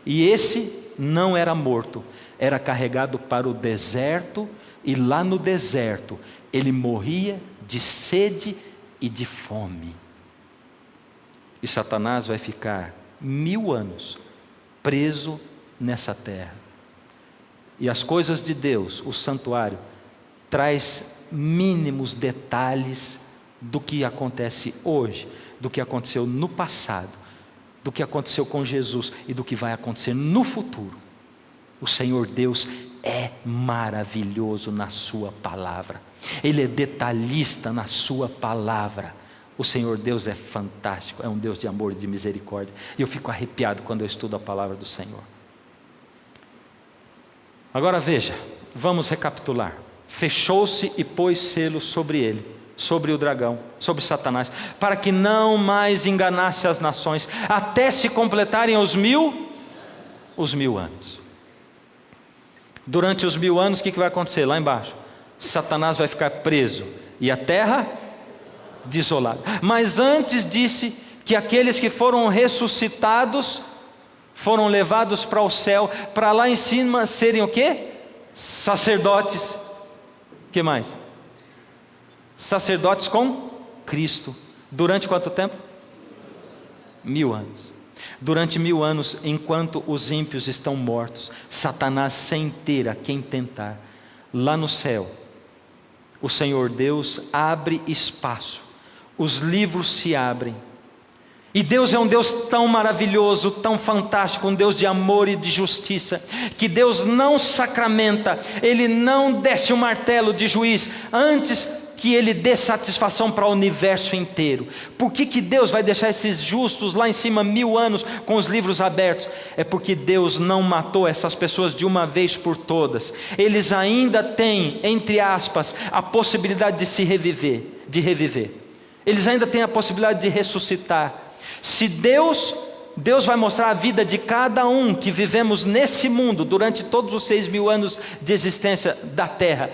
e esse não era morto, era carregado para o deserto, e lá no deserto ele morria de sede e de fome. E Satanás vai ficar 1000 anos preso nessa terra. E as coisas de Deus, o santuário, traz mínimos detalhes do que acontece hoje, do que aconteceu no passado, do que aconteceu com Jesus e do que vai acontecer no futuro. O Senhor Deus é maravilhoso na sua palavra, Ele é detalhista na sua palavra. O Senhor Deus é fantástico, é um Deus de amor e de misericórdia, e eu fico arrepiado quando eu estudo a palavra do Senhor. Agora veja, vamos recapitular. Fechou-se e pôs selo sobre ele, sobre o dragão, sobre Satanás, para que não mais enganasse as nações, até se completarem os 1000 anos. Durante os 1000 anos, o que vai acontecer? Lá embaixo, Satanás vai ficar preso, e a terra desolada. Mas antes disse que aqueles que foram ressuscitados, foram levados para o céu, para lá em cima serem o quê? Sacerdotes. O que mais? Sacerdotes com Cristo. Durante quanto tempo? 1000 anos. Durante 1000 anos, enquanto os ímpios estão mortos, Satanás sem ter a quem tentar, lá no céu, o Senhor Deus abre espaço, os livros se abrem, e Deus é um Deus tão maravilhoso, tão fantástico, um Deus de amor e de justiça, que Deus não sacramenta, Ele não desce o martelo de juiz, antes que Ele dê satisfação para o universo inteiro. Por que Deus vai deixar esses justos lá em cima 1000 anos com os livros abertos? É porque Deus não matou essas pessoas de uma vez por todas. Eles ainda têm, entre aspas, a possibilidade de se reviver, Eles ainda têm a possibilidade de ressuscitar. Se Deus vai mostrar a vida de cada um que vivemos nesse mundo durante todos os 6.000 anos de existência da terra.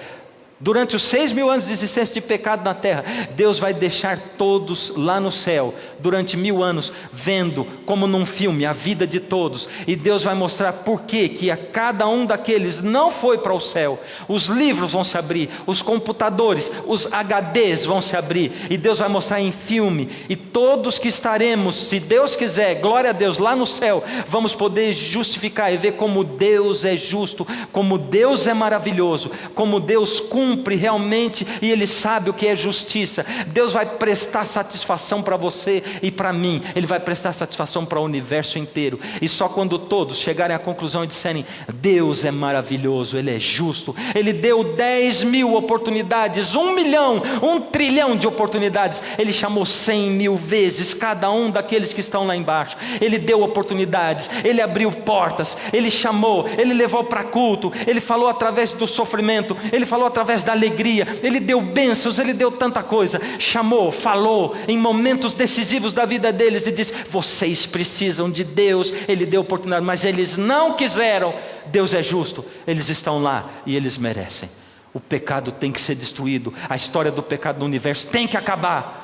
Durante os 6.000 anos de existência de pecado na terra, Deus vai deixar todos lá no céu, durante 1000 anos, vendo como num filme a vida de todos, e Deus vai mostrar por que a cada um daqueles não foi para o céu. Os livros vão se abrir, os computadores, os HDs vão se abrir, e Deus vai mostrar em filme, e todos que estaremos, se Deus quiser, glória a Deus, lá no céu, vamos poder justificar e ver como Deus é justo, como Deus é maravilhoso, como Deus cumpre realmente, e Ele sabe o que é justiça. Deus vai prestar satisfação para você e para mim, Ele vai prestar satisfação para o universo inteiro, e só quando todos chegarem à conclusão e disserem: Deus é maravilhoso, Ele é justo, Ele deu 10.000 oportunidades, 1 milhão, 1 trilhão de oportunidades, Ele chamou 100.000 vezes cada um daqueles que estão lá embaixo, Ele deu oportunidades, Ele abriu portas, Ele chamou, Ele levou para culto, Ele falou através do sofrimento, Ele falou através da alegria, Ele deu bênçãos, Ele deu tanta coisa, chamou, falou em momentos decisivos da vida deles e disse: vocês precisam de Deus. Ele deu oportunidade, mas eles não quiseram. Deus é justo, eles estão lá e eles merecem. O pecado tem que ser destruído, a história do pecado no universo tem que acabar,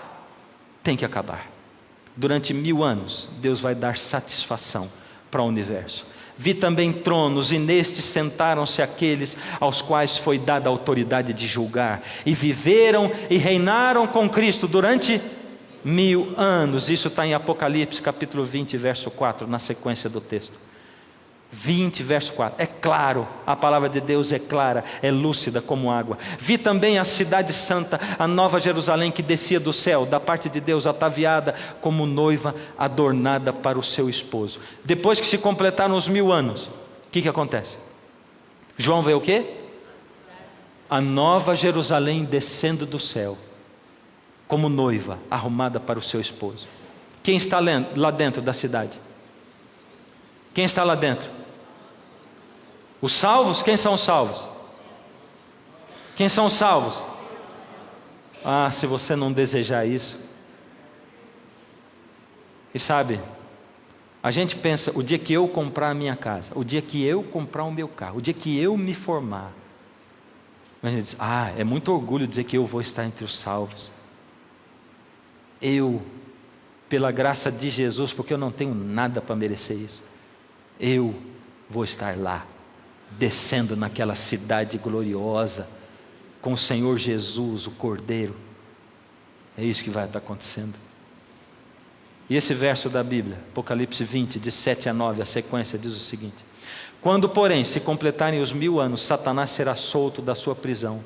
Durante 1000 anos Deus vai dar satisfação para o universo. Vi também tronos, e nestes sentaram-se aqueles aos quais foi dada a autoridade de julgar, e viveram e reinaram com Cristo durante 1000 anos. Isso está em Apocalipse capítulo 20, verso 4, na sequência do texto. 20, verso 4. É claro, a palavra de Deus é clara, é lúcida como água. Vi também a cidade santa, a nova Jerusalém, que descia do céu, da parte de Deus, ataviada como noiva adornada para o seu esposo. Depois que se completaram os 1000 anos, o que acontece? João vê o quê? A nova Jerusalém descendo do céu, como noiva arrumada para o seu esposo. Quem está lá dentro da cidade? Quem está lá dentro? Os salvos? Quem são os salvos? Quem são os salvos? Ah, se você não desejar isso. E sabe, a gente pensa, o dia que eu comprar a minha casa, o dia que eu comprar o meu carro, o dia que eu me formar, a gente diz, é muito orgulho dizer que eu vou estar entre os salvos. Eu, pela graça de Jesus, porque eu não tenho nada para merecer isso, eu vou estar lá, descendo naquela cidade gloriosa, com o Senhor Jesus, o Cordeiro. É isso que vai estar acontecendo. E esse verso da Bíblia, Apocalipse 20, de 7 a 9, a sequência diz o seguinte: quando, porém, se completarem os 1000 anos, Satanás será solto da sua prisão,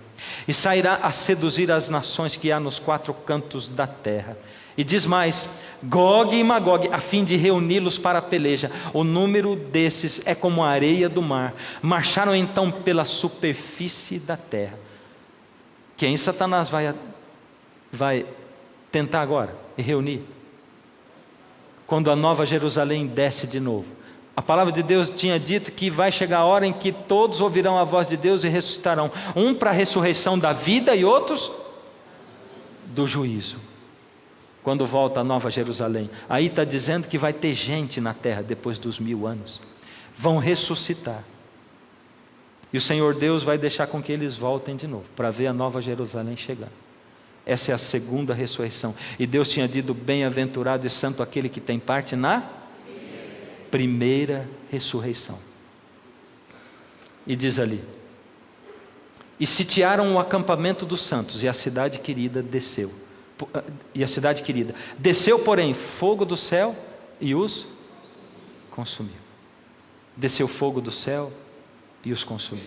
e sairá a seduzir as nações que há nos 4 cantos da terra. E diz mais, Gog e Magog, a fim de reuni-los para a peleja. O número desses é como a areia do mar. Marcharam então pela superfície da terra. Quem Satanás vai tentar agora e reunir? Quando a nova Jerusalém desce de novo. A palavra de Deus tinha dito que vai chegar a hora em que todos ouvirão a voz de Deus e ressuscitarão. Um para a ressurreição da vida e outros do juízo. Quando volta a nova Jerusalém, aí está dizendo que vai ter gente na terra depois dos 1000 anos, vão ressuscitar, e o Senhor Deus vai deixar com que eles voltem de novo, para ver a nova Jerusalém chegar. Essa é a segunda ressurreição, e Deus tinha dito, bem-aventurado e santo aquele que tem parte na primeira ressurreição, e diz ali, e sitiaram o acampamento dos santos, e a cidade querida desceu, desceu, porém, fogo do céu e os consumiu. Desceu fogo do céu e os consumiu.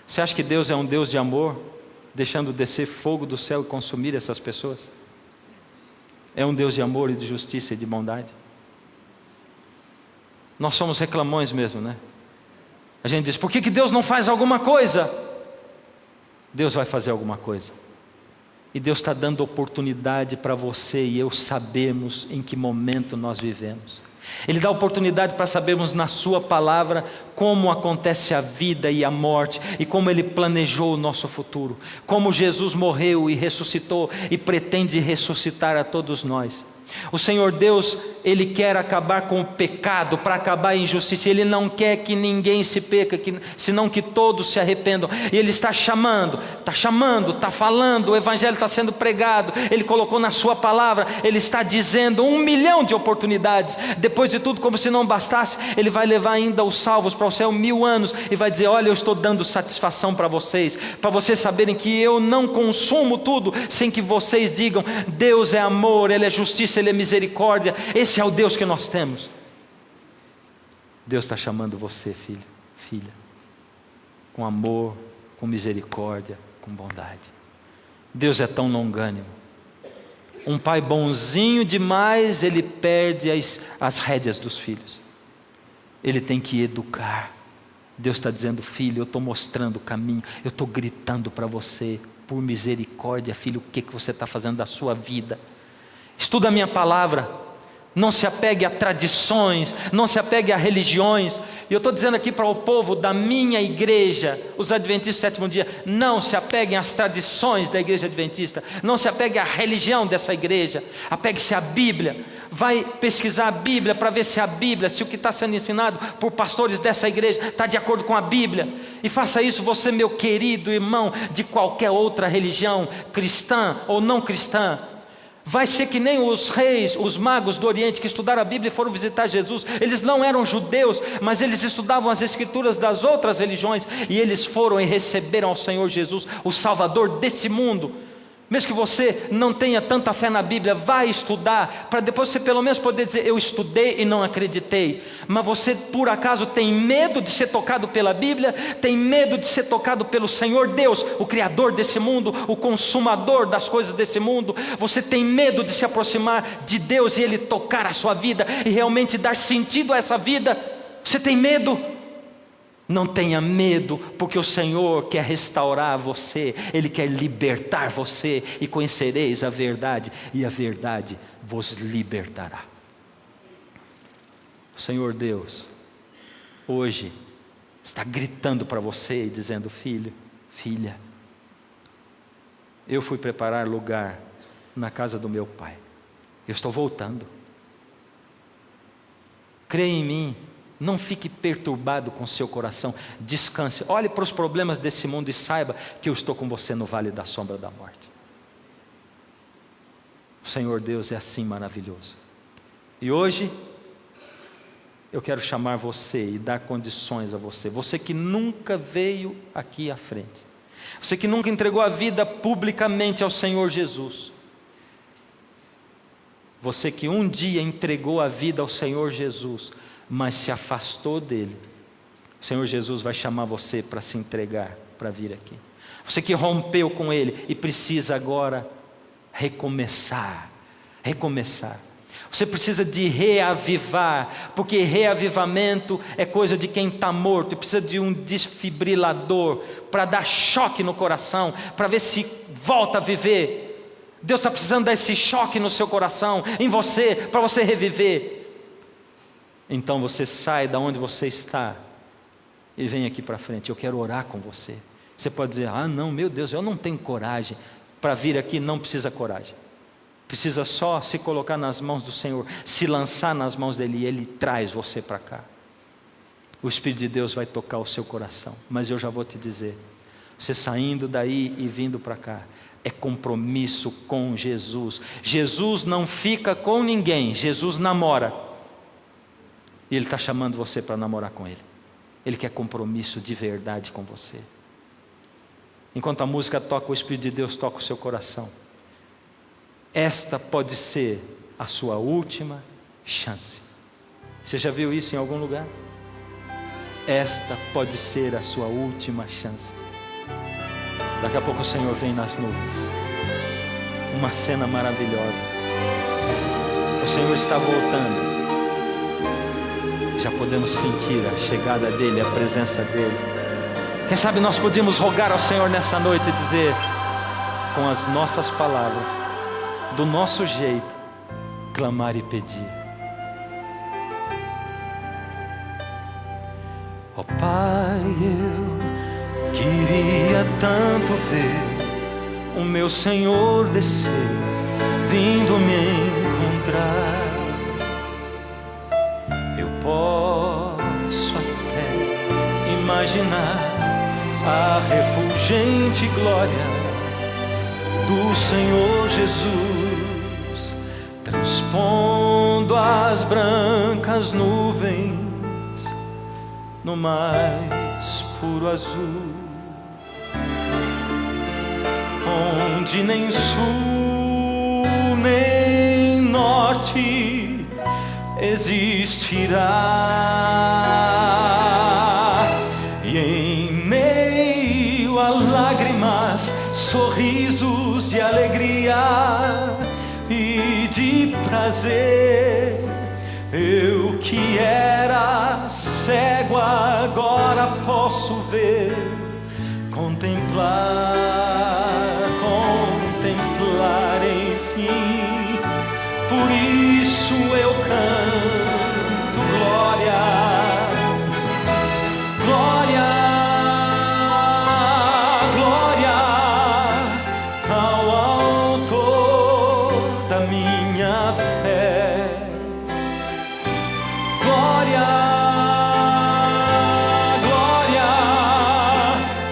Você acha que Deus é um Deus de amor, deixando descer fogo do céu e consumir essas pessoas? É um Deus de amor e de justiça e de bondade? Nós somos reclamões mesmo, né? A gente diz, por que Deus não faz alguma coisa? Deus vai fazer alguma coisa. E Deus está dando oportunidade para você e eu sabermos em que momento nós vivemos. Ele dá oportunidade para sabermos na sua palavra como acontece a vida e a morte e como Ele planejou o nosso futuro. Como Jesus morreu e ressuscitou e pretende ressuscitar a todos nós. O Senhor Deus, Ele quer acabar com o pecado, para acabar a injustiça. Ele não quer que ninguém se peca, senão que todos se arrependam. E Ele está chamando, está falando, o Evangelho está sendo pregado. Ele colocou na sua palavra, Ele está dizendo 1 milhão de oportunidades. Depois de tudo, como se não bastasse, Ele vai levar ainda os salvos para o céu 1000 anos. E vai dizer, olha, eu estou dando satisfação para vocês saberem que eu não consumo tudo, sem que vocês digam, Deus é amor, Ele é justiça, Ele é misericórdia. Esse é o Deus que nós temos. Deus está chamando você, filho, filha, com amor, com misericórdia, com bondade. Deus é tão longânimo. Um pai bonzinho demais, ele perde as rédeas dos filhos. Ele tem que educar. Deus está dizendo, filho, eu estou mostrando o caminho, eu estou gritando para você, por misericórdia, filho, o que você está fazendo da sua vida? Estuda a minha palavra, não se apegue a tradições, não se apegue a religiões. E eu estou dizendo aqui para o povo da minha igreja, os adventistas do sétimo dia, não se apeguem às tradições da igreja adventista, não se apegue à religião dessa igreja, apegue-se à Bíblia. Vai pesquisar a Bíblia para ver se a Bíblia, se o que está sendo ensinado por pastores dessa igreja está de acordo com a Bíblia. E faça isso você, meu querido irmão, de qualquer outra religião, cristã ou não cristã. Vai ser que nem os reis, os magos do Oriente que estudaram a Bíblia e foram visitar Jesus. Eles não eram judeus, mas eles estudavam as escrituras das outras religiões. E eles foram e receberam ao Senhor Jesus, o Salvador desse mundo. Mesmo que você não tenha tanta fé na Bíblia, vai estudar, para depois você pelo menos poder dizer, eu estudei e não acreditei. Mas você por acaso tem medo de ser tocado pela Bíblia? Tem medo de ser tocado pelo Senhor Deus, o Criador desse mundo, o consumador das coisas desse mundo? Você tem medo de se aproximar de Deus e Ele tocar a sua vida e realmente dar sentido a essa vida? Você tem medo? Não tenha medo, porque o Senhor quer restaurar você, Ele quer libertar você, e conhecereis a verdade, e a verdade vos libertará. O Senhor Deus, hoje, está gritando para você e dizendo: filho, filha, eu fui preparar lugar na casa do meu Pai, eu estou voltando. Creia em mim. Não fique perturbado com seu coração, descanse, olhe para os problemas desse mundo e saiba que eu estou com você no vale da sombra da morte. O Senhor Deus é assim maravilhoso. E hoje, eu quero chamar você e dar condições a você, você que nunca veio aqui à frente, você que nunca entregou a vida publicamente ao Senhor Jesus, você que um dia entregou a vida ao Senhor Jesus, mas se afastou dele, o Senhor Jesus vai chamar você para se entregar, para vir aqui. Você que rompeu com ele e precisa agora recomeçar. Você precisa de reavivar, porque reavivamento é coisa de quem está morto, e precisa de um desfibrilador para dar choque no coração, para ver se volta a viver. Deus está precisando dar esse choque no seu coração, em você, para você reviver. Então você sai da onde você está e vem aqui para frente. Eu quero orar com você. Você pode dizer: ah não, meu Deus, eu não tenho coragem para vir aqui. Não precisa coragem, precisa só se colocar nas mãos do Senhor, se lançar nas mãos dEle, e Ele traz você para cá. O Espírito de Deus vai tocar o seu coração. Mas eu já vou te dizer, você saindo daí e vindo para cá, é compromisso com Jesus. Jesus não fica com ninguém, Jesus namora. E Ele está chamando você para namorar com Ele. Ele quer compromisso de verdade com você. Enquanto a música toca, o Espírito de Deus toca o seu coração. Esta pode ser a sua última chance. Você já viu isso em algum lugar? Esta pode ser a sua última chance. Daqui a pouco o Senhor vem nas nuvens. Uma cena maravilhosa. O Senhor está voltando. Já podemos sentir a chegada dEle, a presença dEle. Quem sabe nós podíamos rogar ao Senhor nessa noite e dizer, com as nossas palavras, do nosso jeito, clamar e pedir. Ó Pai, eu queria tanto ver o meu Senhor descer, vindo me encontrar. Posso até imaginar a refulgente glória do Senhor Jesus, transpondo as brancas nuvens no mais puro azul, onde nem sul nem norte existirá, e em meio a lágrimas, sorrisos de alegria e de prazer. Eu que era cego agora posso ver, contemplar, enfim. Por isso eu canto glória, glória, glória ao Autor da minha fé. Glória, glória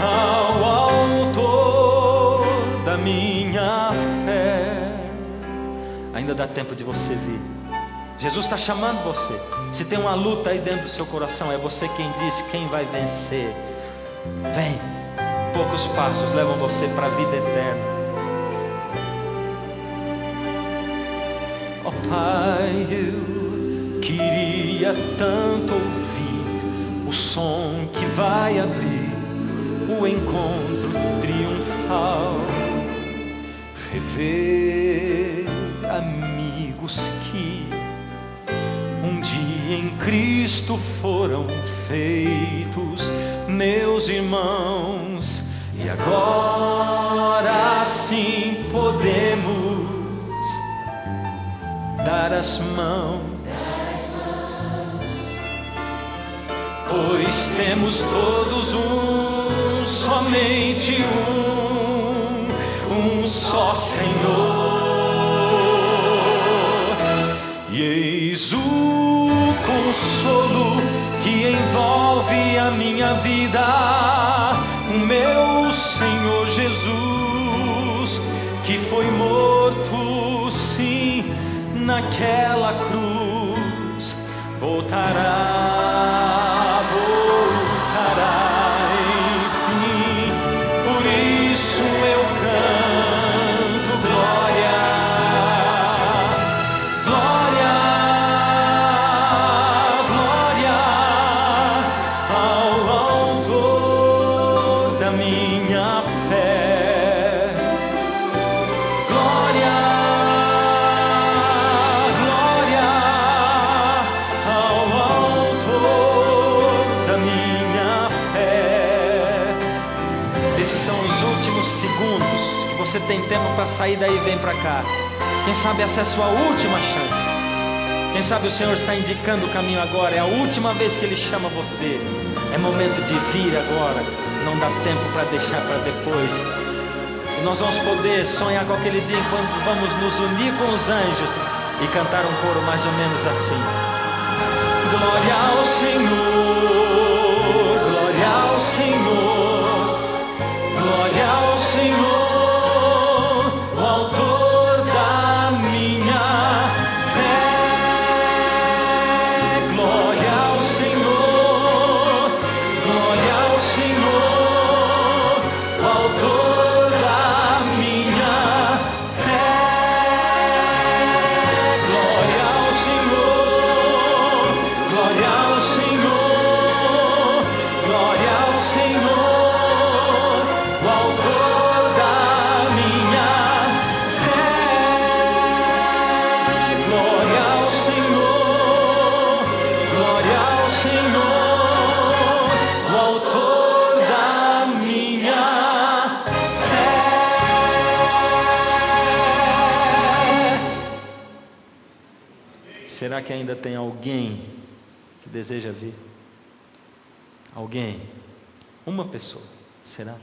ao Autor da minha fé. Ainda dá tempo de você vir. Jesus está chamando você. Se tem uma luta aí dentro do seu coração, é você quem diz quem vai vencer. Vem. Poucos passos levam você para a vida eterna. Pai, eu queria tanto ouvir o som que vai abrir o encontro triunfal, rever amigos que um dia em Cristo foram feitos meus irmãos, e agora sim podemos dar as mãos, pois temos todos somente um só Senhor. E eis o consolo que envolve a minha vida, o meu Senhor Jesus, que foi morto, sim, naquela cruz, voltará, enfim. Por isso eu canto glória, glória, glória ao Autor da minha fé. Glória, glória ao Autor da minha fé. Esses são os últimos segundos que você tem tempo para sair daí e vem para cá. Quem sabe essa é a sua última chance. Quem sabe o Senhor está indicando o caminho agora. É a última vez que Ele chama você. É momento de vir agora. Não dá tempo para deixar para depois. E nós vamos poder sonhar com aquele dia enquanto vamos nos unir com os anjos e cantar um coro mais ou menos assim: glória ao Senhor, glória ao Senhor, glória ao Senhor, o Autor da minha fé. Glória ao Senhor, glória ao Senhor, o Autor da minha fé. Glória ao Senhor, glória ao Senhor, glória ao Senhor, o Autor da minha fé. Glória ao Senhor, glória ao Senhor, o Autor da minha fé. Será que ainda tem alguém que deseja vir? Alguém? Uma pessoa? Será?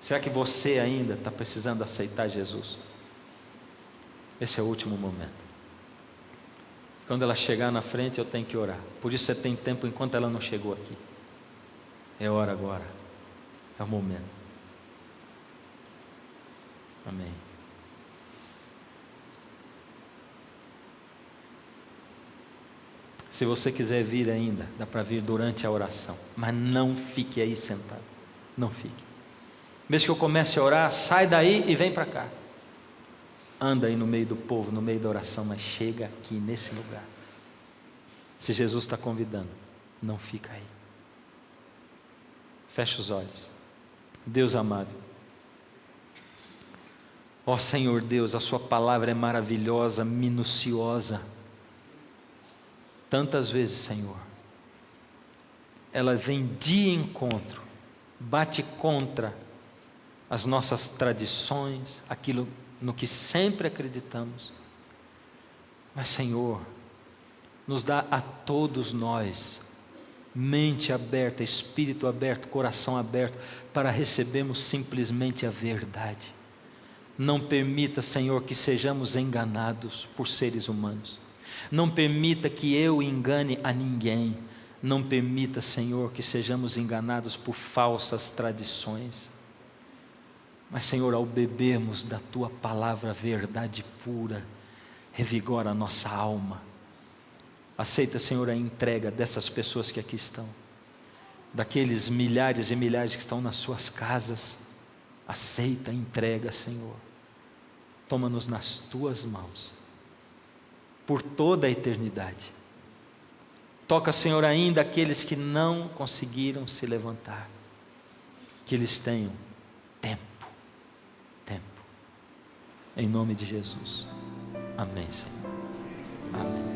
Será que você ainda está precisando aceitar Jesus? Esse é o último momento. Quando ela chegar na frente, eu tenho que orar. Por isso você tem tempo enquanto ela não chegou aqui. É hora agora. É o momento. Amém. Se você quiser vir ainda, dá para vir durante a oração. Mas não fique aí sentado. Não fique. Mesmo que eu comece a orar, sai daí e vem para cá. Anda aí no meio do povo, no meio da oração, mas chega aqui nesse lugar. Se Jesus está convidando, não fica aí. Feche os olhos. Deus amado, ó Senhor Deus, a sua palavra é maravilhosa, minuciosa. Tantas vezes, Senhor, ela vem de encontro, bate contra as nossas tradições, aquilo no que sempre acreditamos. Mas, Senhor, nos dá a todos nós mente aberta, espírito aberto, coração aberto, para recebermos simplesmente a verdade. Não permita, Senhor, que sejamos enganados por seres humanos. Não permita que eu engane a ninguém. Não permita, Senhor, que sejamos enganados por falsas tradições. Mas, Senhor, ao bebermos da Tua palavra, verdade pura, revigora a nossa alma. Aceita, Senhor, a entrega dessas pessoas que aqui estão, daqueles milhares e milhares que estão nas suas casas. Aceita a entrega, Senhor. Toma-nos nas Tuas mãos. por toda a eternidade. Toca, Senhor, ainda aqueles que não conseguiram se levantar, que eles tenham tempo, em nome de Jesus. Amém, Senhor. Amém.